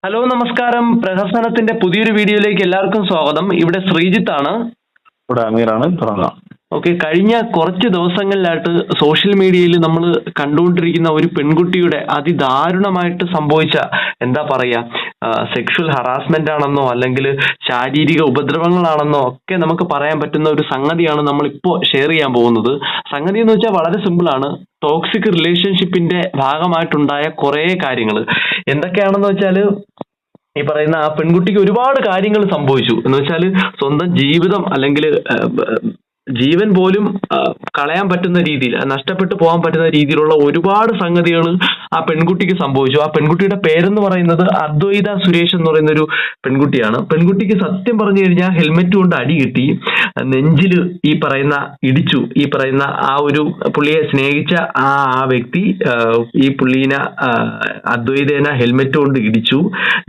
Hello നമസ്കാരം. പ്രഹസനത്തിന്റെ പുതിയൊരു വീഡിയോയിലേക്ക് എല്ലാവർക്കും സ്വാഗതം. ഇവിടെ ശ്രീജിത്ത് ആണ്. ഇവിടെ അമീറാണ്. തുടങ്ങാം. ഓക്കെ, കഴിഞ്ഞ കുറച്ച് ദിവസങ്ങളിലായിട്ട് സോഷ്യൽ മീഡിയയിൽ നമ്മൾ കണ്ടുകൊണ്ടിരിക്കുന്ന ഒരു പെൺകുട്ടിയുടെ അതിദാരുണമായിട്ട് സംഭവിച്ച എന്താ പറയാ സെക്ഷൽ ഹറാസ്മെന്റ് ആണെന്നോ അല്ലെങ്കിൽ ശാരീരിക ഉപദ്രവങ്ങളാണെന്നോ ഒക്കെ നമുക്ക് പറയാൻ പറ്റുന്ന ഒരു സംഗതിയാണ് നമ്മൾ ഇപ്പോൾ ഷെയർ ചെയ്യാൻ പോകുന്നത്. സംഗതി എന്ന് വെച്ചാൽ വളരെ സിമ്പിൾ ആണ്. ടോക്സിക് റിലേഷൻഷിപ്പിന്റെ ഭാഗമായിട്ടുണ്ടായ കുറേ കാര്യങ്ങൾ എന്തൊക്കെയാണെന്ന് വെച്ചാൽ ഈ പറയുന്ന ആ പെൺകുട്ടിക്ക് ഒരുപാട് കാര്യങ്ങൾ സംഭവിച്ചു. എന്ന് വെച്ചാൽ സ്വന്തം ജീവിതം അല്ലെങ്കിൽ ജീവൻ പോലും കളയാൻ പറ്റുന്ന രീതിയിൽ, നഷ്ടപ്പെട്ടു പോകാൻ പറ്റുന്ന രീതിയിലുള്ള ഒരുപാട് സംഗതികൾ ആ പെൺകുട്ടിക്ക് സംഭവിച്ചു. ആ പെൺകുട്ടിയുടെ പേരെന്ന് പറയുന്നത് അദ്വൈത സുരേഷ് എന്ന് പറയുന്ന ഒരു പെൺകുട്ടിയാണ്. പെൺകുട്ടിക്ക് സത്യം പറഞ്ഞു കഴിഞ്ഞാൽ ഹെൽമെറ്റ് കൊണ്ട് അടി കിട്ടി, നെഞ്ചില് ഈ പറയുന്ന ഇടിച്ചു. ഈ പറയുന്ന ആ ഒരു പുള്ളിയെ സ്നേഹിച്ച ആ വ്യക്തി ഈ പുള്ളീനെ അദ്വൈതേന ഹെൽമെറ്റ് കൊണ്ട് ഇടിച്ചു,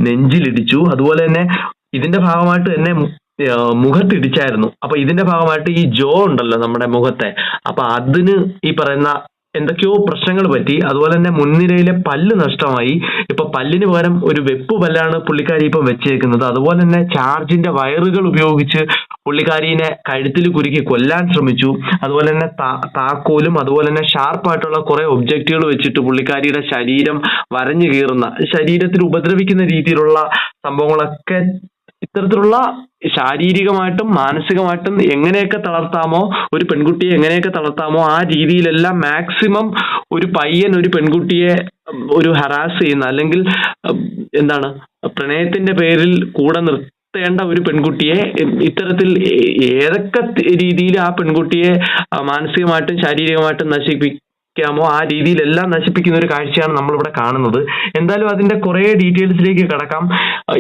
നെഞ്ചിലിടിച്ചു. അതുപോലെ തന്നെ ഇതിന്റെ ഭാഗമായിട്ട് തന്നെ മുഖത്തിടിച്ചായിരുന്നു. അപ്പൊ ഇതിന്റെ ഭാഗമായിട്ട് ഈ ജോ ഉണ്ടല്ലോ നമ്മുടെ മുഖത്തെ, അപ്പൊ അതിന് ഈ പറയുന്ന എന്തൊക്കെയോ പ്രശ്നങ്ങൾ പറ്റി. അതുപോലെ തന്നെ മുൻനിരയിലെ പല്ല് നഷ്ടമായി. ഇപ്പൊ പല്ലിന് പകരം ഒരു വെപ്പ് പല്ലാണ് പുള്ളിക്കാരി ഇപ്പം വെച്ചേക്കുന്നത്. അതുപോലെ തന്നെ ചാർജിന്റെ വയറുകൾ ഉപയോഗിച്ച് പുള്ളിക്കാരിനെ കഴുത്തിൽ കുരുക്കി കൊല്ലാൻ ശ്രമിച്ചു. അതുപോലെ തന്നെ താക്കോലും അതുപോലെ തന്നെ ഷാർപ്പായിട്ടുള്ള കുറെ ഒബ്ജക്റ്റുകൾ വെച്ചിട്ട് പുള്ളിക്കാരിയുടെ ശരീരം വരഞ്ഞു കീറുന്ന, ശരീരത്തിൽ ഉപദ്രവിക്കുന്ന രീതിയിലുള്ള സംഭവങ്ങളൊക്കെ, ഇത്തരത്തിലുള്ള ശാരീരികമായിട്ടും മാനസികമായിട്ടും എങ്ങനെയൊക്കെ തളർത്താമോ, ഒരു പെൺകുട്ടിയെ എങ്ങനെയൊക്കെ തളർത്താമോ ആ രീതിയിലെല്ലാം മാക്സിമം ഒരു പയ്യൻ ഒരു പെൺകുട്ടിയെ ഒരു ഹറാസ് ചെയ്യുന്ന അല്ലെങ്കിൽ എന്താണ് പ്രണയത്തിന്റെ പേരിൽ കൂടെ നിർത്തേണ്ട ഒരു പെൺകുട്ടിയെ ഇത്തരത്തിൽ ഏതൊക്കെ രീതിയിൽ ആ പെൺകുട്ടിയെ മാനസികമായിട്ടും ശാരീരികമായിട്ടും നശിപ്പിക്കാമോ ആ രീതിയിലെല്ലാം നശിപ്പിക്കുന്ന ഒരു കാഴ്ചയാണ് നമ്മളിവിടെ കാണുന്നത്. എന്തായാലും അതിന്റെ കുറെ ഡീറ്റെയിൽസിലേക്ക് കടക്കാം.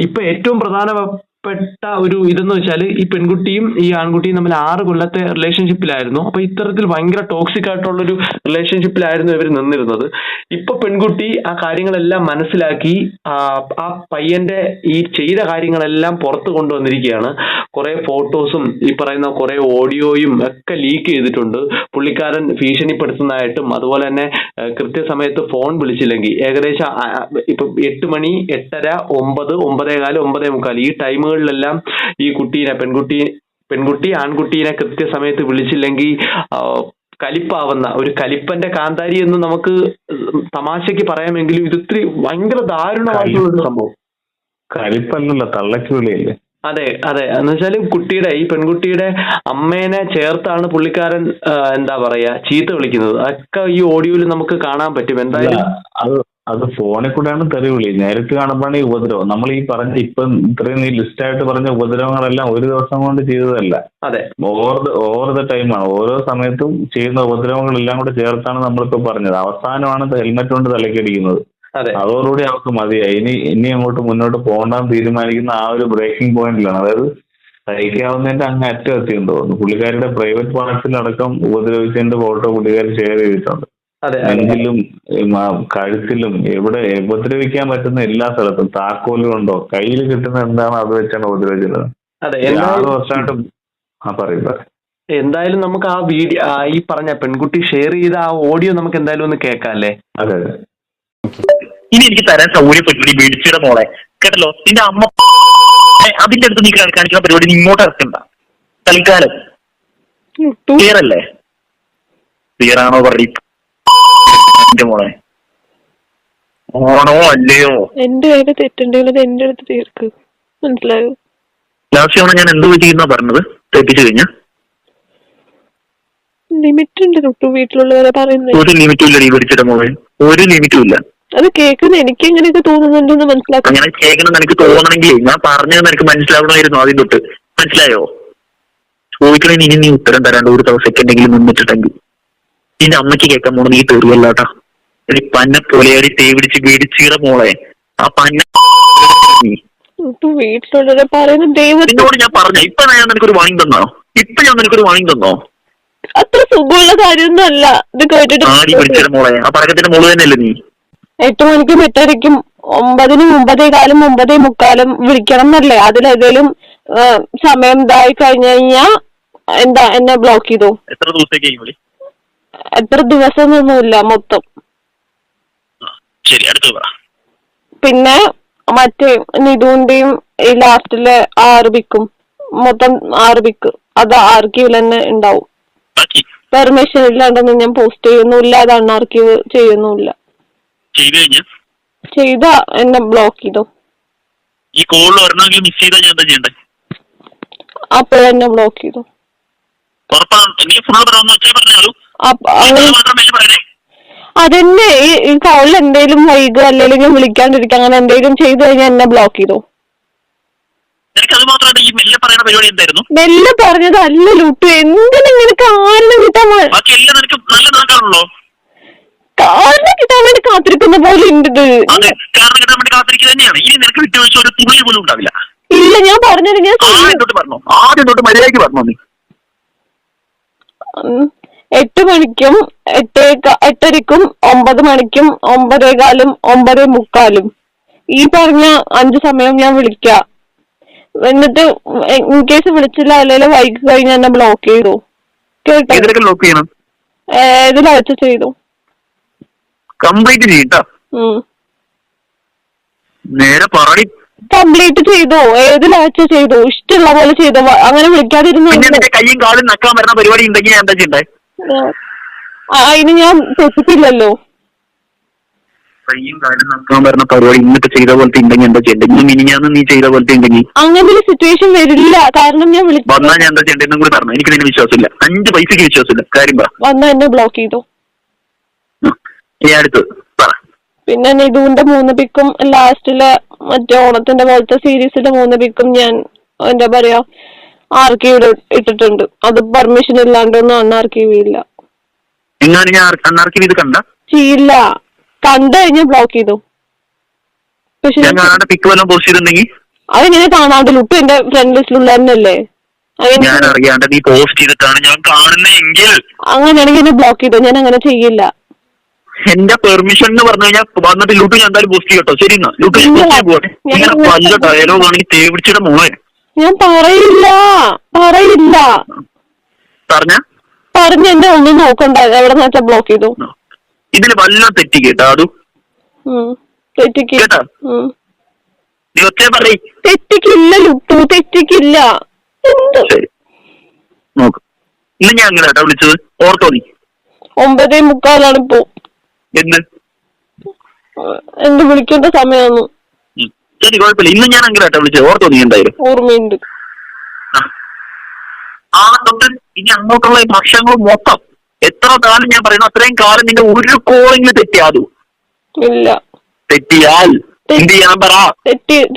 ഇപ്പൊ ഏറ്റവും പ്രധാനപ്പെട്ട ഒരു ഇതെന്ന് വെച്ചാൽ ഈ പെൺകുട്ടിയും ഈ ആൺകുട്ടിയും തമ്മിൽ 6 കൊല്ലത്തെ റിലേഷൻഷിപ്പിലായിരുന്നു. അപ്പൊ ഇത്തരത്തിൽ ഭയങ്കര ടോക്സിക് ആയിട്ടുള്ള ഒരു റിലേഷൻഷിപ്പിലായിരുന്നു ഇവർ നിന്നിരുന്നത്. ഇപ്പൊ പെൺകുട്ടി ആ കാര്യങ്ങളെല്ലാം മനസ്സിലാക്കി ആ പയ്യന്റെ ഈ ചെയ്ത കാര്യങ്ങളെല്ലാം പുറത്തു കൊണ്ടുവന്നിരിക്കുകയാണ്. കുറെ ഫോട്ടോസും ഈ പറയുന്ന കുറെ ഓഡിയോയും ഒക്കെ ലീക്ക് ചെയ്തിട്ടുണ്ട്. പുള്ളിക്കാരൻ ഭീഷണിപ്പെടുത്തുന്നതായിട്ടും അതുപോലെ തന്നെ കൃത്യസമയത്ത് ഫോൺ വിളിച്ചില്ലെങ്കിൽ ഏകദേശം ഇപ്പൊ 8 മണി, 8:30, 9, 9:15, 9:45 ഈ ടൈമുകളിലെല്ലാം ഈ പെൺകുട്ടി ആൺകുട്ടീനെ കൃത്യസമയത്ത് വിളിച്ചില്ലെങ്കിൽ കലിപ്പാവുന്ന ഒരു കലിപ്പന്റെ കാന്താരി എന്ന് നമുക്ക് തമാശക്ക് പറയാമെങ്കിലും ഇത് ഇത്തിരി ഭയങ്കര ദാരുണമായിട്ടുള്ള ഒരു സംഭവം. കലിപ്പല്ലല്ലോ, തള്ളക്ക് വിളിയല്ലേ. അതെ അതെ, എന്ന് വെച്ചാല് ഈ പെൺകുട്ടിയുടെ അമ്മേനെ ചേർത്താണ് പുള്ളിക്കാരൻ എന്താ പറയാ ചീത്ത വിളിക്കുന്നത്. അതൊക്കെ ഈ ഓഡിയോയിൽ നമുക്ക് കാണാൻ പറ്റും. എന്തായാലും അത് ഫോണിൽ കൂടെയാണ് തെറി വിളി. നേരിട്ട് കാണുമ്പോഴാണ് ഈ ഉപദ്രവം. നമ്മൾ ഈ പറഞ്ഞ ഇപ്പം ഇത്രയും ഈ ലിസ്റ്റ് ആയിട്ട് പറഞ്ഞ ഉപദ്രവങ്ങളെല്ലാം ഒരു ദിവസം കൊണ്ട് ചെയ്തതല്ല. അതെ, ഓവർ ദ ടൈമാണ്. ഓരോ സമയത്തും ചെയ്യുന്ന ഉപദ്രവങ്ങളെല്ലാം കൂടെ ചേർത്താണ് നമ്മളിപ്പോ പറഞ്ഞത്. അവസാനമാണ് ഹെൽമെറ്റ് കൊണ്ട് തലക്കടിക്കുന്നത്. അതോടുകൂടി അവർക്ക് മതിയായി. ഇനി അങ്ങോട്ട് മുന്നോട്ട് പോകണ്ടെന്ന് തീരുമാനിക്കുന്ന ആ ഒരു ബ്രേക്കിംഗ് പോയിന്റിലാണ്. അതായത് സഹിക്കാവുന്നതിന്റെ അങ്ങ് അറ്റം എത്തിയെന്ന് തോന്നുന്നു. പുള്ളിക്കാരുടെ പ്രൈവറ്റ് പാർട്സിലടക്കം ഉപദ്രവിച്ചതിന്റെ ഫോട്ടോ പുള്ളിക്കാർ ഷെയർ ചെയ്തിട്ടുണ്ട്. നെഞ്ചിലും കഴുത്തിലും എവിടെ ഉപദ്രവിക്കാൻ പറ്റുന്ന എല്ലാ സ്ഥലത്തും താക്കോലും ഉണ്ടോ കയ്യിൽ കിട്ടുന്ന എന്താണ് അത് വെച്ചാണ് ഉപദ്രവിച്ചത്. 6 വർഷമായിട്ടും എന്തായാലും നമുക്ക് ആ വീഡിയോ ഈ പറഞ്ഞ പെൺകുട്ടി ഷെയർ ചെയ്ത ആ ഓഡിയോ നമുക്ക് എന്തായാലും ഒന്ന് കേൾക്കാം അല്ലേ? അതെ. ഇനി എനിക്ക് തരാൻ സൗകര്യപ്പെട്ടു മേടിച്ചിട മോളെ, കേട്ടല്ലോ. നിന്റെ അമ്മ അതിന്റെ അടുത്ത് നീ കാണിക്കുന്ന പരിപാടി നീ ഇങ്ങോട്ട് ഇറക്കണ്ട. തൽക്കാലം ക്ലിയർ അല്ലേ? ക്ലിയർ ആണോ പറയും മോളെ? ആണോ അല്ലയോ? എന്റെ കയ്യിൽ തെറ്റുണ്ടെങ്കിൽ എന്റെ അടുത്ത് തീർക്ക്. മനസ്സിലായോ? ലാസ്റ്റ് തവണ ഞാൻ എന്തോ ചെയ്യുന്ന പറഞ്ഞത് തെറ്റിച്ചു കഴിഞ്ഞ ലിമിറ്റ് ഉണ്ട് തൊട്ടു വീട്ടിലുള്ളവരെ പറയുന്നത്. ഒരു ലിമിറ്റും ഇല്ല നീ പിടിച്ചിട്ട മോളെ, ഒരു ലിമിറ്റും ഇല്ല. അത് കേൾക്കുന്ന എനിക്ക് എങ്ങനെയൊക്കെ തോന്നുന്നുണ്ടെന്ന് മനസ്സിലാക്കാം. അങ്ങനെ കേൾക്കണം എനിക്ക് തോന്നണമെങ്കിൽ ഞാൻ പറഞ്ഞത് എനിക്ക് മനസ്സിലാവണമായിരുന്നു ആദ്യം തൊട്ട്. മനസ്സിലായോ? ചോദിക്കണേ ഇനി നീ ഉത്തരം തരാണ്ട് ഒരു സെക്കൻഡെങ്കിലും നിന്നിട്ടുണ്ടെങ്കിൽ നിന്റെ അമ്മയ്ക്ക് കേൾക്കാൻ പോണത് നീ തെറിയല്ലാട്ടാ. എടി പന്ന പൊലയാടി തേ പിടിച്ച് പേടിച്ചീറ മോളെ. ആ പന്ന വീട്ടിലുള്ളവരെ പറയുന്ന നിന്നോട് ഞാൻ പറഞ്ഞ ഇപ്പൊ ഞാൻ നിനക്കൊരു വാണിംഗ് തന്നോ? ഇപ്പൊ ഞാൻ നിനക്കൊരു വാണിംഗ് തന്നോ? അത്ര സുഖമുള്ള കാര്യമൊന്നും അല്ല ഇത് കേട്ടിട്ട്. ആടി പിടിച്ചിട മോളെ, ആ പടക്കത്തിന്റെ മോള് തന്നെയല്ലേ നീ? 8 മണിക്ക് മെട്ടടിക്കും, 9-ന് 9:15, 9:45 വിളിക്കണം എന്നല്ലേ? അതിലേതെങ്കിലും സമയം ഇതായി കഴിഞ്ഞു കഴിഞ്ഞാ എന്താ എന്നെ ബ്ലോക്ക് ചെയ്തോ? എത്ര ദിവസത്തേക്ക് വിളി? എത്ര ദിവസം ഒന്നുമില്ല, മൊത്തം. ശരി, അടുത്ത് പറ. പിന്നെ മറ്റേ നിധുവിന്റെയും ഈ ലാസ്റ്റിലെ 6 പിക്കും മൊത്തം 6 പിക്ക് അത് ആർക്കീവിൽ തന്നെ ഉണ്ടാവും. പെർമിഷൻ ഇല്ലാണ്ടൊന്നും ഞാൻ പോസ്റ്റ് ചെയ്യുന്നില്ല, അത് അൺആർക്കീവ് ചെയ്യുന്നില്ല. ചെയ്താ എന്നെ ബ്ലോക്ക് ചെയ്തോ. ഈ കോൾ ഒരെണ്ണമെങ്കിലും മിസ് ചെയ്താൽ ഞാൻ എന്താ ചെയ്യണ്ടേ? അപ്പോഴെന്നെ ബ്ലോക്ക് ചെയ്തു. അതെന്നെ ഈ കോളിൽ എന്തെങ്കിലും വൈകുക അല്ലെങ്കിൽ വിളിക്കാണ്ടിരിക്കുക അങ്ങനെ എന്തെങ്കിലും ചെയ്തു കഴിഞ്ഞാൽ എന്നെ ബ്ലോക്ക് ചെയ്തോ. മെല്ലെ പറഞ്ഞതല്ല ലുട്ടു, എന്തിനിങ്ങനെ കാരണം കിട്ടാൻ വേണ്ടി കാത്തിരിക്കുന്ന പോലെ ഉണ്ട്. ഇല്ല ഞാൻ പറഞ്ഞത് ഞാൻ 8 മണിക്കും 8:30ക്കും 9 മണിക്കും 9:15 9:45 ഈ പറഞ്ഞ 5 സമയം ഞാൻ വിളിക്കാം. എന്നിട്ട് ഇൻ കേസ് വിളിച്ചില്ല അല്ലെങ്കിൽ വൈകി കഴിഞ്ഞ എന്നെ ബ്ലോക്ക് ചെയ്തു. കേട്ടോ ഏതിലാഴ്ച ചെയ്തു കംപ്ലീറ്റ് ചെയ്തോ? ഏതിലാഴ്ച ചെയ്തോ? ഇഷ്ടമുള്ള പോലെ ചെയ്തോ, അങ്ങനെ വിളിക്കാതിരുന്നു. അതിന് ഞാൻ തെറ്റിട്ടില്ലല്ലോ. അങ്ങനെ ഒരു സിറ്റുവേഷൻ വരില്ല, കാരണം ഞാൻ വന്നാ എന്നെ ബ്ലോക്ക് ചെയ്തു. പിന്നെ നിധുവിന്റെ 3 പിക്കും ലാസ്റ്റിലെ മറ്റേ ഓണത്തിന്റെ പോലത്തെ സീരീസിന്റെ 3 പിക്കും ഞാൻ എന്താ പറയാ ആർക്കീവ് ഇട്ടിട്ടുണ്ട്. അത് പെർമിഷൻ ഇല്ലാണ്ടൊന്നും അൺആർക്കീവ് ഇല്ല. ചെയ്യില്ല, കണ്ടു കഴിഞ്ഞാൽ ബ്ലോക്ക് ചെയ്തു. പക്ഷെ അതെങ്ങനെ കാണാണ്ട് ലുട്ടു എന്റെ ഫ്രണ്ട് ലിസ്റ്റിലുള്ള തന്നെയല്ലേ. അങ്ങനെയാണെങ്കിൽ എന്നെ ബ്ലോക്ക് ചെയ്തു. ഞാൻ അങ്ങനെ ചെയ്യില്ല. എന്റെ പെർമിഷൻ എന്ന് പറഞ്ഞു കഴിഞ്ഞാൽ വന്നിട്ട് ലൂട്ട് ഞാൻ എന്തായാലും പോസ്റ്റ് ചെയ്യട്ടോ. ശരി എന്നാ ലൂട്ട് വല്ല ഡയലോഗ് ആണെങ്കിൽ തേവിടിച്ചിട്ട് മോളെ ഞാൻ പറയില്ല പറഞ്ഞ എന്റെ ഒന്നും നോക്കണ്ട, എവിടെ വെച്ചാ ബ്ലോക്ക് ചെയ്തു. ഇതില് വല്ല തെറ്റി കേട്ടാ അത് തെറ്റിക്കില്ല ലുട്ടു, തെറ്റിക്കില്ല. നോക്ക് ഇന്ന് ഞാൻ അങ്ങനെ കേട്ടാ വിളിച്ചത്, ഓർത്തോ നീ? 9:45 ഇപ്പോ. എന്ത് വിളിക്കേണ്ട സമയമാണ്. ശരി കുഴപ്പമില്ല, ഇന്ന് ഞാൻ അങ്ങനെ കേട്ടാ വിളിച്ചത്, ഓർത്തോ നീ? എന്തായാലും ഓർമ്മയുണ്ട്. ആ തൊട്ട് ഇനി അങ്ങോട്ടുള്ള ഭക്ഷണങ്ങൾ മൊത്തം എത്ര കാലം ഞാൻ പറയുന്നു അത്രയും കാലം നിന്റെ ഒരു കോളിംഗ് തെറ്റിയാതു ഇല്ല. തെറ്റിയാൽ എന്ത് ചെയ്യാൻ പറ?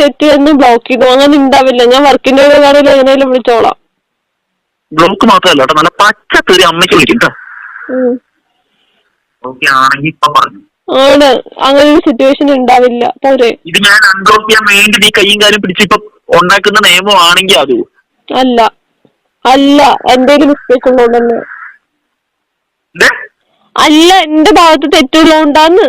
തെറ്റിയെന്ന് ബ്ലോക്ക് ചെയ്തു. അങ്ങനെ ഉണ്ടാവില്ല. ഞാൻ വർക്കിന്റെ കാര്യത്തിൽ എങ്ങനെയാലും വിളിച്ചോളാം. ബ്ലോക്ക് മാത്രമല്ല കേട്ടോ, നല്ല പച്ചക്കറി അമ്മയ്ക്ക് വിളിക്കും കേട്ടോ. ഓക്കെ ആണെങ്കിൽ ഇപ്പൊ പറഞ്ഞു ആണ്, അങ്ങനെ ഒരു സിറ്റുവേഷൻ ഉണ്ടാവില്ല. പോരെ, ഇത് ഞാൻ അൺബ്ലോക്ക് ചെയ്യാൻ വേണ്ടി നീ കയ്യും കാര്യം പിടിച്ചിപ്പോ ഉണ്ടാക്കുന്ന നിയമമാണെങ്കിൽ അത് അല്ല എന്തെങ്കിലും മിസ്റ്റേക്ക് ഉള്ളതുകൊണ്ടന്നെ അല്ല, എന്റെ ഭാഗത്ത് തെറ്റുള്ളതുകൊണ്ടാന്ന്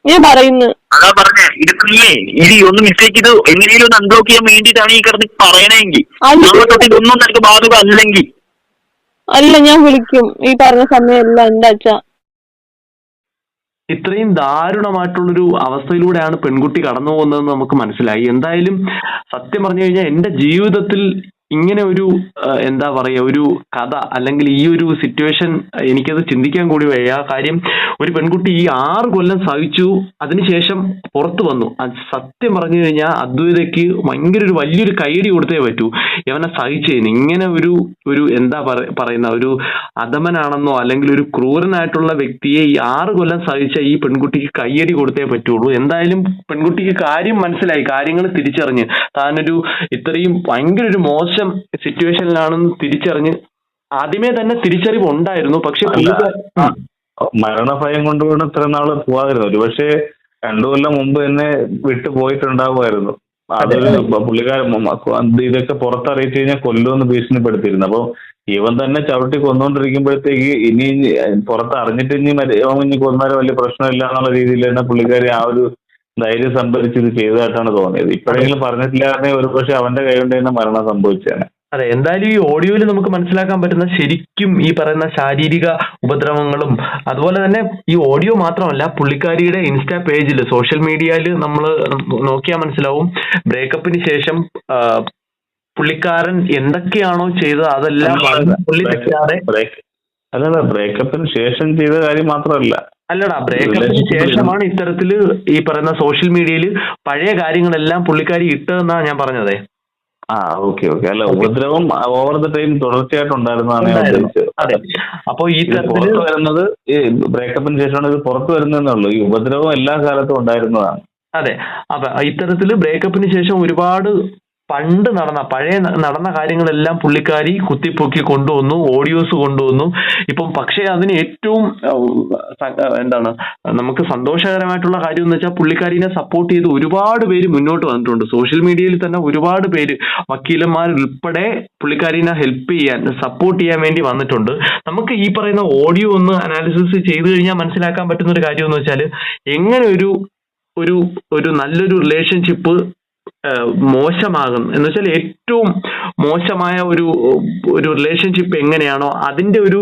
ഞാൻ പറയുന്നു. അതാ പറഞ്ഞേ, ഇത് ഒന്ന് മിസ്റ്റേക്ക് ഇത് എങ്ങനെയും ഒന്ന് അൺബ്ലോക്ക് ചെയ്യാൻ വേണ്ടിയിട്ടാണ് ഈ കിടന്ന് പറയണമെങ്കിൽ ഇതൊന്നും നിനക്ക് ബാധക അല്ലെങ്കിൽ അല്ല, ഞാൻ വിളിക്കും ഈ പറഞ്ഞ സമയമല്ല എന്താ വെച്ചാ. ഇത്രയും ദാരുണമായിട്ടുള്ളൊരു അവസ്ഥയിലൂടെയാണ് പെൺകുട്ടി കടന്നു പോകുന്നതെന്ന് നമുക്ക് മനസ്സിലായി. എന്തായാലും സത്യം പറഞ്ഞു കഴിഞ്ഞാൽ എന്റെ ജീവിതത്തിൽ ഇങ്ങനെ ഒരു എന്താ പറയാ ഒരു കഥ അല്ലെങ്കിൽ ഈ ഒരു സിറ്റുവേഷൻ എനിക്കത് ചിന്തിക്കാൻ കൂടി വയ്യ. കാര്യം ഒരു പെൺകുട്ടി ഈ 6 കൊല്ലം സഹിച്ചു, അതിനുശേഷം പുറത്തു വന്നു. സത്യം പറഞ്ഞു കഴിഞ്ഞാൽ അദ്വൈതയ്ക്ക് ഭയങ്കര ഒരു വലിയൊരു കൈയടി കൊടുത്തേ പറ്റൂ. ഇവനെ സഹിച്ചതിന് ഇങ്ങനെ ഒരു എന്താ പറയുന്ന ഒരു അധമനാണെന്നോ അല്ലെങ്കിൽ ഒരു ക്രൂരനായിട്ടുള്ള വ്യക്തിയെ ഈ 6 കൊല്ലം സഹിച്ച ഈ പെൺകുട്ടിക്ക് കൈയടി കൊടുത്തേ പറ്റുള്ളൂ. എന്തായാലും പെൺകുട്ടിക്ക് കാര്യം മനസ്സിലായി, കാര്യങ്ങൾ തിരിച്ചറിഞ്ഞ് താനൊരു ഇത്രയും ഭയങ്കര ഒരു മോശം സിറ്റുവേഷനിലാണെന്ന് തിരിച്ചറിഞ്ഞ് ആദ്യമേ തന്നെ തിരിച്ചറിവ് ഉണ്ടായിരുന്നു. പക്ഷെ മരണഭയം കൊണ്ടുപോയി ഇത്ര നാള് പോവാതിരുന്നു. ഒരു പക്ഷേ 2 കൊല്ലം മുമ്പ് തന്നെ വിട്ടു പോയിട്ടുണ്ടാവുമായിരുന്നു. അതൊരു പുള്ളിക്കാരൻ ഇതൊക്കെ പുറത്തറിയിച്ചു കഴിഞ്ഞാൽ കൊല്ലുമെന്ന് ഭീഷണിപ്പെടുത്തിയിരുന്നു. അപ്പൊ ഇവൻ തന്നെ ചവിട്ടി കൊന്നുകൊണ്ടിരിക്കുമ്പോഴത്തേക്ക് ഇനി പുറത്ത് അറിഞ്ഞിട്ട് ഇനി കൊന്നാലും വലിയ പ്രശ്നമില്ല എന്നുള്ള രീതിയിൽ തന്നെ പുള്ളിക്കാരി ആ ഒരു ധൈര്യം സംഭരിച്ച് ഇത് ചെയ്തതായിട്ടാണ് തോന്നിയത്. ഇപ്പോഴെങ്കിലും പറഞ്ഞിട്ടില്ലാതെ ഒരു പക്ഷെ അവന്റെ കൈ കൊണ്ട് തന്നെ മരണം സംഭവിച്ചാണ്. അതെ, എന്തായാലും ഈ ഓഡിയോയിൽ നമുക്ക് മനസ്സിലാക്കാൻ പറ്റുന്ന ശരിക്കും ഈ പറയുന്ന ശാരീരിക ഉപദ്രവങ്ങളും അതുപോലെ തന്നെ ഈ ഓഡിയോ മാത്രമല്ല, പുള്ളിക്കാരിയുടെ ഇൻസ്റ്റാ പേജിൽ സോഷ്യൽ മീഡിയയിൽ നമ്മൾ നോക്കിയാൽ മനസ്സിലാവും ബ്രേക്കപ്പിന് ശേഷം പുള്ളിക്കാരൻ എന്തൊക്കെയാണോ ചെയ്തത് അതെല്ലാം പുള്ളി തെറ്റാതെ. അല്ലല്ല, ബ്രേക്കപ്പിന് ശേഷം ചെയ്ത കാര്യം മാത്രമല്ല. അല്ലടാ, ബ്രേക്കപ്പിന് ശേഷമാണ് ഇത്തരത്തില് ഈ പറയുന്ന സോഷ്യൽ മീഡിയയിൽ പഴയ കാര്യങ്ങളെല്ലാം പുള്ളിക്കാരി ഇട്ടതെന്നാണ് ഞാൻ പറഞ്ഞതേ. ഓക്കെ. അല്ല, ഉപദ്രവം ഓവർ ദ ടൈം തുടർച്ചയായിട്ടുണ്ടായിരുന്നതാണ് ഞാൻ ഉദ്ദേശിച്ചത്. അതെ, അപ്പൊ ഈ പുറത്ത് വരുന്നത് ഈ ബ്രേക്കപ്പിന് ശേഷമാണ് ഇത് പുറത്ത് വരുന്നതെന്നുള്ളൂ. ഈ ഉപദ്രവം എല്ലാ കാലത്തും ഉണ്ടായിരുന്നതാണ്. അതെ, അപ്പൊ ഇത്തരത്തില് ബ്രേക്കപ്പിന് ശേഷം ഒരുപാട് പണ്ട് നടന്ന കാര്യങ്ങളെല്ലാം പുള്ളിക്കാരി കുത്തിപ്പൊക്കി കൊണ്ടുവന്നു, ഓഡിയോസ് കൊണ്ടുവന്നു. ഇപ്പം പക്ഷേ അതിന് ഏറ്റവും എന്താണ് നമുക്ക് സന്തോഷകരമായിട്ടുള്ള കാര്യം എന്ന് വെച്ചാൽ പുള്ളിക്കാരിനെ സപ്പോർട്ട് ചെയ്ത് ഒരുപാട് പേര് മുന്നോട്ട് വന്നിട്ടുണ്ട്. സോഷ്യൽ മീഡിയയിൽ തന്നെ ഒരുപാട് പേര്, വക്കീലന്മാരുൾപ്പെടെ പുള്ളിക്കാരിനെ ഹെൽപ്പ് ചെയ്യാൻ, സപ്പോർട്ട് ചെയ്യാൻ വേണ്ടി വന്നിട്ടുണ്ട്. നമുക്ക് ഈ പറയുന്ന ഓഡിയോ ഒന്ന് അനാലിസിസ് ചെയ്തു കഴിഞ്ഞാൽ മനസ്സിലാക്കാൻ പറ്റുന്ന ഒരു കാര്യം എന്ന് വെച്ചാൽ എങ്ങനെ ഒരു നല്ലൊരു റിലേഷൻഷിപ്പ് മോശമാകും എന്ന് വെച്ചാൽ ഏറ്റവും മോശമായ ഒരു റിലേഷൻഷിപ്പ് എങ്ങനെയാണോ അതിന്റെ ഒരു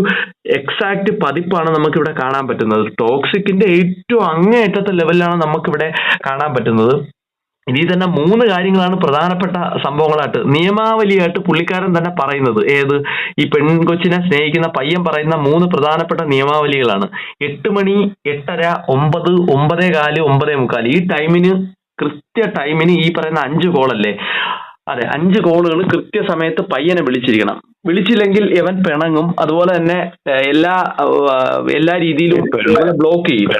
എക്സാക്ട് പതിപ്പാണ് നമുക്കിവിടെ കാണാൻ പറ്റുന്നത്. ടോക്സിക്കിന്റെ ഏറ്റവും അങ്ങേയറ്റത്തെ ലെവലിലാണ് നമുക്കിവിടെ കാണാൻ പറ്റുന്നത്. ഇതിൽ തന്നെ 3 കാര്യങ്ങളാണ് പ്രധാനപ്പെട്ട സംഭവങ്ങളായിട്ട് നിയമാവലിയായിട്ട് പുള്ളിക്കാരൻ തന്നെ പറയുന്നത്. ഏത്? ഈ പെൺകൊച്ചിനെ സ്നേഹിക്കുന്ന പയ്യൻ പറയുന്ന 3 പ്രധാനപ്പെട്ട നിയമാവലികളാണ്. 8 മണി, 8:30, 9, 9:15, 9:45 ഈ ടൈമിന്, കൃത്യ ടൈമിന് ഈ പറയുന്ന 5 കോളല്ലേ, അതെ 5 കോളുകൾ കൃത്യസമയത്ത് പയ്യനെ വിളിച്ചിരിക്കണം. വിളിച്ചില്ലെങ്കിൽ ഇവൻ പിണങ്ങും. അതുപോലെ തന്നെ എല്ലാ രീതിയിലും ബ്ലോക്ക് ചെയ്യും.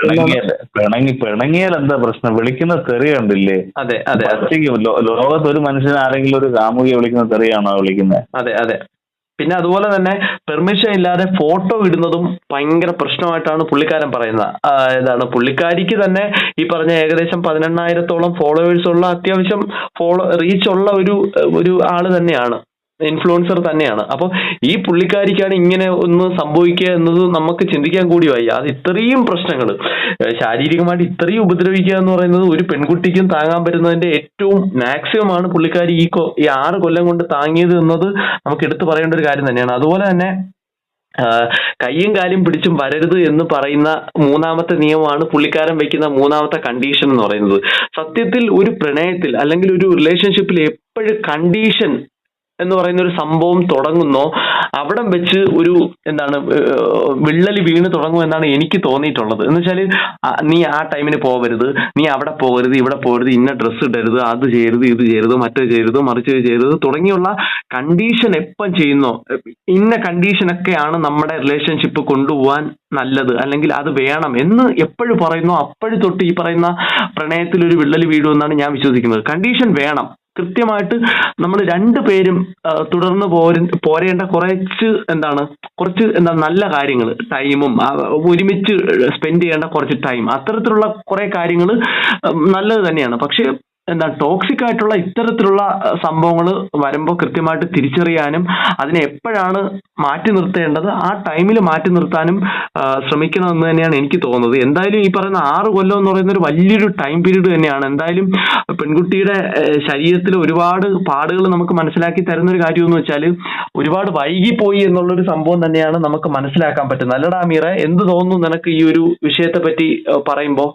പിണങ്ങിയാൽ എന്താ പ്രശ്നം? വിളിക്കുന്ന തെറി കണ്ടില്ലേ? അതെ. ലോകത്ത് ഒരു മനുഷ്യൻ ആരെങ്കിലും ഒരു കാമുകിയെ വിളിക്കുന്ന തെറിയാണോ വിളിക്കുന്നത്? അതെ. പിന്നെ അതുപോലെ തന്നെ പെർമിഷൻ ഇല്ലാതെ ഫോട്ടോ ഇടുന്നതും ഭയങ്കര പ്രശ്നമായിട്ടാണ് പുള്ളിക്കാരൻ പറയുന്നത്. ഏതാണ്, പുള്ളിക്കാരിക്ക് തന്നെ ഈ പറഞ്ഞ ഏകദേശം 18,000-ഓളം ഫോളോവേഴ്സ് ഉള്ള, അത്യാവശ്യം റീച്ച് ഉള്ള ഒരു ആള് തന്നെയാണ്, ഇൻഫ്ലുവൻസർ തന്നെയാണ്. അപ്പൊ ഈ പുള്ളിക്കാരിക്കാണ് ഇങ്ങനെ ഒന്ന് സംഭവിക്കുക എന്നത് നമുക്ക് ചിന്തിക്കാൻ കൂടി വയ്യ. അത് ഇത്രയും പ്രശ്നങ്ങൾ ശാരീരികമായിട്ട് ഇത്രയും ഉപദ്രവിക്കുക എന്ന് പറയുന്നത് ഒരു പെൺകുട്ടിക്കും താങ്ങാൻ പറ്റുന്നതിന്റെ ഏറ്റവും മാക്സിമം ആണ് പുള്ളിക്കാരി ഈ 6 കൊല്ലം കൊണ്ട് താങ്ങിയത് എന്നത് നമുക്ക് എടുത്തു പറയേണ്ട ഒരു കാര്യം തന്നെയാണ്. അതുപോലെ തന്നെ കയ്യും കാലും പിടിച്ചും വരരുത് എന്ന് പറയുന്ന 3ാമത്തെ നിയമമാണ് പുള്ളിക്കാരൻ വെക്കുന്ന 3ാമത്തെ കണ്ടീഷൻ എന്ന് പറയുന്നത്. സത്യത്തിൽ ഒരു പ്രണയത്തിൽ അല്ലെങ്കിൽ ഒരു റിലേഷൻഷിപ്പിൽ എപ്പോഴും കണ്ടീഷൻ എന്ന് പറയുന്ന ഒരു സംഭവം തുടങ്ങുന്നോ അവിടം വെച്ച് ഒരു വിള്ളൽ വീണ് തുടങ്ങും എന്നാണ് എനിക്ക് തോന്നിയിട്ടുള്ളത്. എന്ന് വെച്ചാൽ നീ ആ ടൈമിന് പോകരുത്, നീ അവിടെ പോകരുത്, ഇവിടെ പോകരുത്, ഇന്ന ഡ്രസ്സ് ഇടരുത്, അത് ചെയ്യരുത്, ഇത് ചെയ്യരുത്, മറ്റേ ചെയ്യരുത്, മറിച്ച് ചെയ്യരുത് തുടങ്ങിയുള്ള കണ്ടീഷൻ എപ്പം ചെയ്യുന്നോ, ഇന്ന കണ്ടീഷനൊക്കെയാണ് നമ്മുടെ റിലേഷൻഷിപ്പ് കൊണ്ടുപോകാൻ നല്ലത്, അല്ലെങ്കിൽ അത് വേണം എന്ന് എപ്പോഴും പറയുന്നോ അപ്പോഴും തൊട്ട് ഈ പറയുന്ന പ്രണയത്തിൽ ഒരു വിള്ളൽ വീഴുമെന്നാണ് ഞാൻ വിശ്വസിക്കുന്നത്. കണ്ടീഷൻ വേണം. കൃത്യമായിട്ട് നമ്മൾ 2 പേരും തുടർന്ന് പോരേണ്ട കുറച്ച് നല്ല കാര്യങ്ങൾ, ടൈമും ഒരുമിച്ച് സ്പെൻഡ് ചെയ്യേണ്ട കുറച്ച് ടൈം, അത്തരത്തിലുള്ള കുറെ കാര്യങ്ങൾ നല്ലത് തന്നെയാണ്. പക്ഷെ ടോക്സിക് ആയിട്ടുള്ള ഇത്തരത്തിലുള്ള സംഭവങ്ങൾ വരുമ്പോൾ കൃത്യമായിട്ട് തിരിച്ചറിയാനും അതിനെ എപ്പോഴാണ് മാറ്റി നിർത്തേണ്ടത് ആ ടൈമിൽ മാറ്റി നിർത്താനും ശ്രമിക്കണമെന്ന് തന്നെയാണ് എനിക്ക് തോന്നുന്നത്. എന്തായാലും ഈ പറയുന്ന 6 കൊല്ലം എന്ന് പറയുന്ന ഒരു വലിയൊരു ടൈം പീരീഡ് തന്നെയാണ്. എന്തായാലും പെൺകുട്ടിയുടെ ശരീരത്തിൽ ഒരുപാട് പാടുകൾ നമുക്ക് മനസ്സിലാക്കി തരുന്ന ഒരു കാര്യം എന്ന് വെച്ചാൽ ഒരുപാട് വൈകിപ്പോയി എന്നുള്ളൊരു സംഭവം തന്നെയാണ് നമുക്ക് മനസ്സിലാക്കാൻ പറ്റുന്നത്. അല്ലടാ മീറ, എന്ത് തോന്നുന്നു നിനക്ക് ഈ ഒരു വിഷയത്തെ പറ്റി പറയുമ്പോ?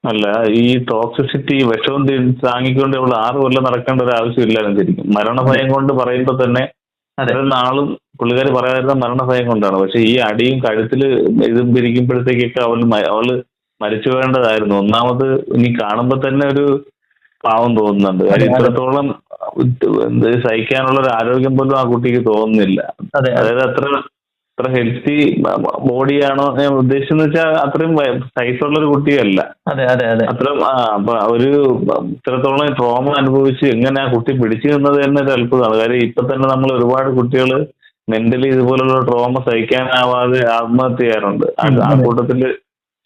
അല്ല, ഈ ടോക്സിസിറ്റി വിഷവും താങ്ങിക്കൊണ്ട് ഇവിടെ 6 കൊല്ലം നടക്കേണ്ട ഒരു ആവശ്യമില്ലായിരുന്നു. ശരിക്കും മരണഭയം കൊണ്ട് പറയുമ്പോൾ തന്നെ നാളും പുള്ളിക്കാർ പറയാതിരുന്ന മരണഭയം കൊണ്ടാണ്. പക്ഷെ ഈ അടിയും കഴുത്തിൽ ഇതും പിരിക്കുമ്പോഴത്തേക്കൊക്കെ അവള് മരിച്ചു വേണ്ടതായിരുന്നു. ഒന്നാമത് ഇനി കാണുമ്പോ തന്നെ ഒരു പാവം തോന്നുന്നുണ്ട്. കാര്യം ഇത്രത്തോളം സഹിക്കാനുള്ള ഒരു ആരോഗ്യം പോലും ആ കുട്ടിക്ക് തോന്നുന്നില്ല. അതായത് അത്ര ഹെൽത്തി ബോഡിയാണോ ഞാൻ ഉദ്ദേശിച്ചെന്ന് വെച്ചാൽ അത്രയും സൈസുള്ള ഒരു കുട്ടിയല്ല. അത്രയും അപ്പൊ ഒരു ഇത്രത്തോളം ട്രോമ അനുഭവിച്ച് എങ്ങനെ ആ കുട്ടി പിടിച്ചു നിന്നത് തന്നെ ഒരു അത്ഭുതമാണ്. കാര്യം ഇപ്പൊ തന്നെ നമ്മൾ ഒരുപാട് കുട്ടികൾ മെന്റലി ഇതുപോലുള്ള ട്രോമ സഹിക്കാനാവാതെ ആത്മഹത്യ ചെയ്യാറുണ്ട്. ആ കൂട്ടത്തില്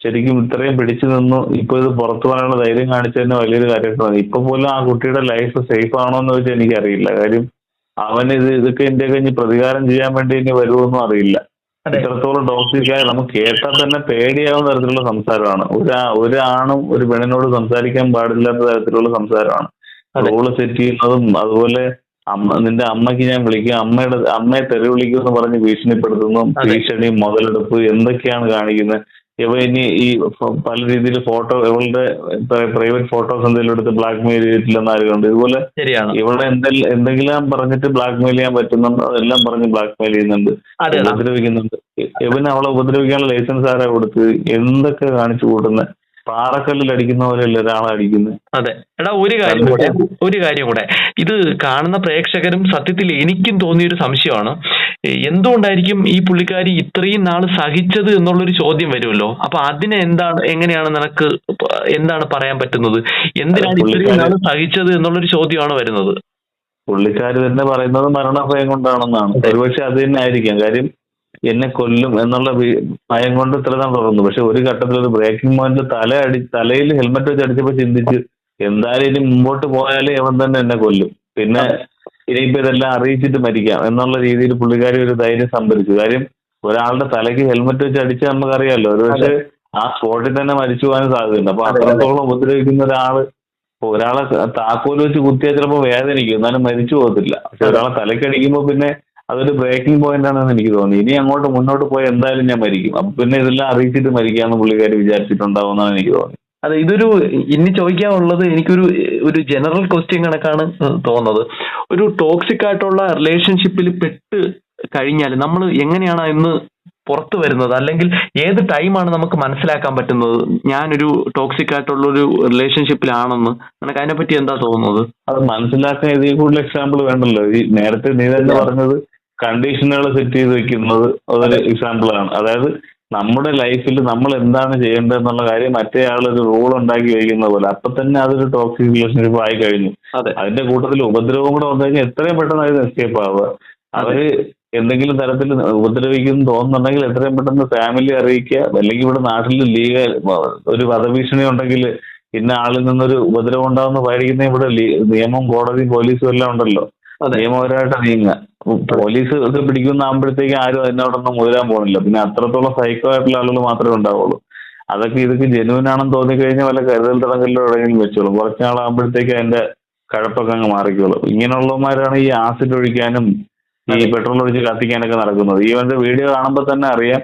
ശരിക്കും ഇത്രയും പിടിച്ചു നിന്നു. ഇപ്പൊ ഇത് പുറത്തു പറയാനുള്ള ധൈര്യം കാണിച്ചു തന്നെ വലിയൊരു കാര്യമാണ്. ഇപ്പൊ പോലും ആ കുട്ടിയുടെ ലൈഫ് സേഫ് ആണോ എന്ന് വെച്ചാൽ എനിക്കറിയില്ല. കാര്യം അവന് ഇതൊക്കെ ഇന്ത്യ കഴിഞ്ഞ് പ്രതികാരം ചെയ്യാൻ വേണ്ടി ഇനി വരുമോന്നും അറിയില്ല. ഇത്രത്തോളം ടോക്സിക്കായി നമുക്ക് കേട്ടാൽ തന്നെ പേടിയാവുന്ന തരത്തിലുള്ള സംസാരമാണ്. ഒരാണും ഒരു പെണ്ണിനോട് സംസാരിക്കാൻ പാടില്ലാത്ത തരത്തിലുള്ള സംസാരമാണ്. റോള് സെറ്റ് ചെയ്യുന്നതും അതുപോലെ നിന്റെ അമ്മയ്ക്ക് ഞാൻ വിളിക്കും, അമ്മയെ തെറി വിളിക്കുമെന്ന് പറഞ്ഞ് ഭീഷണിപ്പെടുത്തുന്നു, ഭീഷണി, മുതലെടുപ്പ്, എന്തൊക്കെയാണ് കാണിക്കുന്നത്. ഇവ ഇനി ഈ പല രീതിയിൽ ഫോട്ടോ, ഇവളുടെ പ്രൈവറ്റ് ഫോട്ടോസ് എന്തെങ്കിലും എടുത്ത് ബ്ലാക്ക് മെയിൽ ചെയ്തിട്ടില്ലെന്ന് ആരുണ്ട്. ഇതുപോലെ ഇവളെ എന്തെങ്കിലും പറഞ്ഞിട്ട് ബ്ലാക്ക് മെയിൽ ചെയ്യാൻ പറ്റുന്നുണ്ടോ അതെല്ലാം പറഞ്ഞ് ബ്ലാക്ക് മെയിൽ ചെയ്യുന്നുണ്ട്, ഉപദ്രവിക്കുന്നുണ്ട്. ഇവന് അവളെ ഉപദ്രവിക്കാനുള്ള ലൈസൻസ് ആരാ കൊടുത്ത്? എന്തൊക്കെ കാണിച്ചു കൂട്ടുന്നത്? പാറക്കല്ലിൽ അടിക്കുന്ന പോലെയല്ല ഒരാളെ അടിക്കുന്നത്. അതെ എടാ, ഒരു കാര്യം കൂടെ ഇത് കാണുന്ന പ്രേക്ഷകരും സത്യത്തിൽ എനിക്കും തോന്നിയൊരു സംശയമാണ്. എന്തുകൊണ്ടായിരിക്കും ഈ പുള്ളിക്കാരി ഇത്രയും നാൾ സഹിച്ചത് എന്നുള്ളൊരു ചോദ്യം വരുമല്ലോ. അപ്പൊ അതിനെ എങ്ങനെയാണ് നിനക്ക് എന്താണ് പറയാൻ പറ്റുന്നത്? എന്തിനാണ് ഇത്രയും നാൾ സഹിച്ചത് എന്നുള്ളൊരു ചോദ്യമാണ് വരുന്നത്. പുള്ളിക്കാരി തന്നെ പറയുന്നത് മരണഭയം കൊണ്ടാണെന്നാണ്. ഒരുപക്ഷെ അത് തന്നെ ആയിരിക്കാം. കാര്യം എന്നെ കൊല്ലും എന്നുള്ള ഭയം കൊണ്ട് ഇത്ര നാൾ തുറന്നു. പക്ഷെ ഒരു ഘട്ടത്തിൽ ഒരു ബ്രേക്കിംഗ് പോയിന്റ് തലയിൽ ഹെൽമെറ്റ് വെച്ച് അടിച്ചപ്പോൾ ചിന്തിച്ച് എന്തായാലും ഇനി മുമ്പോട്ട് പോയാലേ അവൻ തന്നെ എന്നെ കൊല്ലും, പിന്നെ ഇനിയിപ്പോ ഇതെല്ലാം അറിയിച്ചിട്ട് മരിക്കാം എന്നുള്ള രീതിയിൽ പുള്ളിക്കാരി ഒരു ധൈര്യം സംഭരിച്ചു. കാര്യം ഒരാളുടെ തലയ്ക്ക് ഹെൽമെറ്റ് വെച്ച് അടിച്ചാൽ നമുക്കറിയാമല്ലോ, ഒരുപക്ഷെ ആ സ്പോട്ടിൽ തന്നെ മരിച്ചു പോകാൻ സാധ്യതയുണ്ട്. അപ്പൊ അത്രത്തോളം ഉപദ്രവിക്കുന്ന ഒരാളെ താക്കോല് വെച്ച് കുത്തിയാൽ ചിലപ്പോൾ വേദനിക്കും, എന്നാലും മരിച്ചു പോകത്തില്ല. പക്ഷെ ഒരാളെ തലക്കടിക്കുമ്പോൾ പിന്നെ അതൊരു ബ്രേക്കിംഗ് പോയിന്റ് ആണെന്ന് എനിക്ക് തോന്നി. ഇനി അങ്ങോട്ട് മുന്നോട്ട് പോയി എന്തായാലും ഞാൻ മരിക്കും, അപ്പൊ പിന്നെ ഇതെല്ലാം അറിയിച്ചിട്ട് മരിക്കാമെന്ന് പുള്ളിക്കാരി വിചാരിച്ചിട്ടുണ്ടാവുമെന്നാണ് എനിക്ക് തോന്നി. അതെ, ഇതൊരു ഇനി ചോദിക്കാനുള്ളത് എനിക്കൊരു ജനറൽ ക്വസ്റ്റ്യൻ കണക്കാണ് തോന്നുന്നത്. ഒരു ടോക്സിക് ആയിട്ടുള്ള റിലേഷൻഷിപ്പിൽ പെട്ട് കഴിഞ്ഞാൽ നമ്മൾ എങ്ങനെയാണ് ഇന്ന് പുറത്തു വരുന്നത്? അല്ലെങ്കിൽ ഏത് ടൈമാണ് നമുക്ക് മനസ്സിലാക്കാൻ പറ്റുന്നത് ഞാനൊരു ടോക്സിക് ആയിട്ടുള്ള ഒരു റിലേഷൻഷിപ്പിലാണെന്ന്? നിനക്ക് അതിനെപ്പറ്റി എന്താ തോന്നുന്നത്? അത് മനസ്സിലാക്കാൻ ഇതിൽ കൂടുതൽ എക്സാമ്പിൾ വേണ്ടല്ലോ. ഈ നേരത്തെ നീ തന്നെ പറഞ്ഞത് കണ്ടീഷനുകൾ സെറ്റ് ചെയ്ത് വെക്കുന്നത് അതൊരു എക്സാമ്പിൾ ആണ്. അതായത് നമ്മുടെ ലൈഫിൽ നമ്മൾ എന്താണ് ചെയ്യേണ്ടത് എന്നുള്ള കാര്യം മറ്റേ ആളൊരു റൂൾ ഉണ്ടാക്കി വയ്ക്കുന്ന പോലെ അപ്പൊ തന്നെ അതൊരു ടോക്സിക് റിലേഷൻഷിപ്പ് ആയി കഴിഞ്ഞു. അതിന്റെ കൂട്ടത്തിൽ ഉപദ്രവം കൂടെ വന്നു കഴിഞ്ഞാൽ എത്രയും പെട്ടെന്ന് അതിന് എസ്കേപ്പ് ആവുക. അവര് എന്തെങ്കിലും തരത്തിൽ ഉപദ്രവിക്കുന്നു തോന്നുന്നുണ്ടെങ്കിൽ എത്രയും പെട്ടെന്ന് ഫാമിലി അറിയിക്കുക. അല്ലെങ്കിൽ ഇവിടെ നാട്ടിൽ ഒരു വധഭീഷണി ഉണ്ടെങ്കിൽ ഇന്ന ആളിൽ നിന്നൊരു ഉപദ്രവം ഉണ്ടാവുന്ന പേടിക്കുന്ന ഇവിടെ നിയമം, കോടതി, പോലീസും എല്ലാം ഉണ്ടല്ലോ. നിയമപരമായിട്ട് നീങ്ങുക. പോലീസ് ഒക്കെ പിടിക്കുന്നതാകുമ്പോഴത്തേക്ക് ആരും അതിനോടൊന്നും മുതിരാൻ പോകുന്നില്ല. പിന്നെ അത്രത്തോളം സൈക്കോ ആയിട്ടുള്ള ആളുകൾ മാത്രമേ ഉണ്ടാവുള്ളൂ. അതൊക്കെ ഇതൊക്കെ ജെനുവിൻ ആണെന്ന് തോന്നിക്കഴിഞ്ഞാൽ വല്ല കരുതൽ തടങ്കലിലോ എവിടെയെങ്കിലും വെച്ചോളും. കുറച്ചാളാകുമ്പോഴത്തേക്ക് അതിന്റെ കഴപ്പൊക്കെ അങ്ങ് മാറിക്കോളും. ഇങ്ങനെയുള്ളവന്മാരാണ് ഈ ആസിഡ് ഒഴിക്കാനും ഈ പെട്രോൾ ഒഴിച്ച് കത്തിക്കാനൊക്കെ നടക്കുന്നത്. ഇവന്റെ വീഡിയോ കാണുമ്പോൾ തന്നെ അറിയാം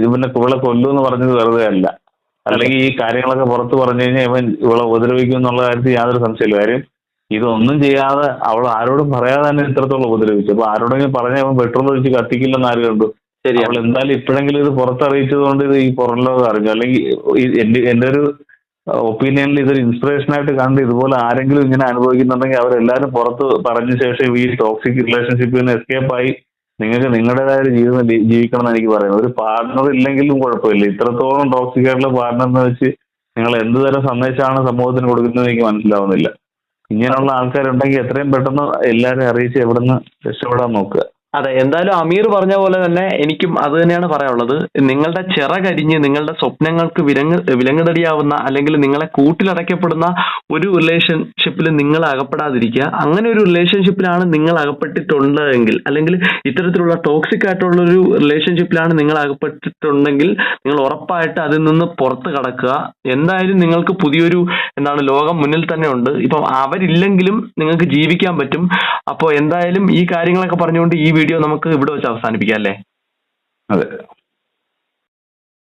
ഇവനെ കൊല്ലുമെന്ന് പറഞ്ഞത് വെറുതെ അല്ല. അല്ലെങ്കിൽ ഈ കാര്യങ്ങളൊക്കെ പുറത്ത് പറഞ്ഞു കഴിഞ്ഞാൽ ഇവളെ ഉപദ്രവിക്കും എന്നുള്ള കാര്യത്തിൽ യാതൊരു സംശയമില്ല. കാര്യം ഇതൊന്നും ചെയ്യാതെ അവൾ ആരോടും പറയാതെ തന്നെ ഇത്രത്തോളം ഉപദ്രവിച്ചു. അപ്പൊ ആരോടെങ്കിലും പറഞ്ഞാൽ അവൻ പെട്രോൾ ഒഴിച്ച് കത്തിക്കില്ലെന്ന് ആര് കണ്ടു? അവൾ എന്തായാലും ഇപ്പോഴെങ്കിലും ഇത് പുറത്തറിയിച്ചത് കൊണ്ട് ഇത് ഈ പുറം ലോകം അറിഞ്ഞു. അല്ലെങ്കിൽ എന്റെ ഒരു ഒപ്പീനിയനിൽ ഇതൊരു ഇൻസ്പിറേഷൻ ആയിട്ട് കണ്ട് ഇതുപോലെ ആരെങ്കിലും ഇങ്ങനെ അനുഭവിക്കുന്നുണ്ടെങ്കിൽ അവരെല്ലാവരും പുറത്ത് പറഞ്ഞ ശേഷം ഈ ടോക്സിക് റിലേഷൻഷിപ്പിൽ നിന്ന് എസ്കേപ്പ് ആയി നിങ്ങൾക്ക് നിങ്ങളുടേതായ ഒരു ജീവിതം ജീവിക്കണം എന്ന് എനിക്ക് പറയുന്നത്. ഒരു പാർട്ണർ ഇല്ലെങ്കിലും കുഴപ്പമില്ല. ഇത്രത്തോളം ടോക്സിക് ആയിട്ടുള്ള പാർട്ണറിനെ വെച്ച് നിങ്ങൾ എന്ത് തരം സന്ദേശമാണ് സമൂഹത്തിന് കൊടുക്കുന്നത് എനിക്ക് മനസ്സിലാവുന്നില്ല. ഇങ്ങനെയുള്ള ആൾക്കാരുണ്ടെങ്കിൽ എത്രയും പെട്ടെന്ന് എല്ലാവരും അറിയിച്ച് എവിടെ നിന്ന് രക്ഷപ്പെടാൻ നോക്കുക. അതെ, എന്തായാലും അമീർ പറഞ്ഞ പോലെ തന്നെ എനിക്കും അത് തന്നെയാണ് പറയാനുള്ളത്. നിങ്ങളുടെ ചിറകരിഞ്ഞ് നിങ്ങളുടെ സ്വപ്നങ്ങൾക്ക് വിലങ്ങുതടിയാവുന്ന അല്ലെങ്കിൽ നിങ്ങളെ കൂട്ടിലടയ്ക്കപ്പെടുന്ന ഒരു റിലേഷൻഷിപ്പിൽ നിങ്ങൾ അകപ്പെടാതിരിക്കുക. അങ്ങനെ ഒരു റിലേഷൻഷിപ്പിലാണ് നിങ്ങൾ അകപ്പെട്ടിട്ടുള്ളതെങ്കിൽ, അല്ലെങ്കിൽ ഇത്തരത്തിലുള്ള ടോക്സിക് ആയിട്ടുള്ള ഒരു റിലേഷൻഷിപ്പിലാണ് നിങ്ങൾ അകപ്പെട്ടിട്ടുണ്ടെങ്കിൽ നിങ്ങൾ ഉറപ്പായിട്ട് അതിൽ നിന്ന് പുറത്ത് കടക്കുക. എന്തായാലും നിങ്ങൾക്ക് പുതിയൊരു ലോകം മുന്നിൽ തന്നെ ഉണ്ട്. ഇപ്പം അവരില്ലെങ്കിലും നിങ്ങൾക്ക് ജീവിക്കാൻ പറ്റും. അപ്പോൾ എന്തായാലും ഈ കാര്യങ്ങളൊക്കെ പറഞ്ഞുകൊണ്ട് ഈ വീഡിയോ നമുക്ക് ഇവിടെ വെച്ച് അവസാനിപ്പിക്കാം അല്ലേ? അതെ.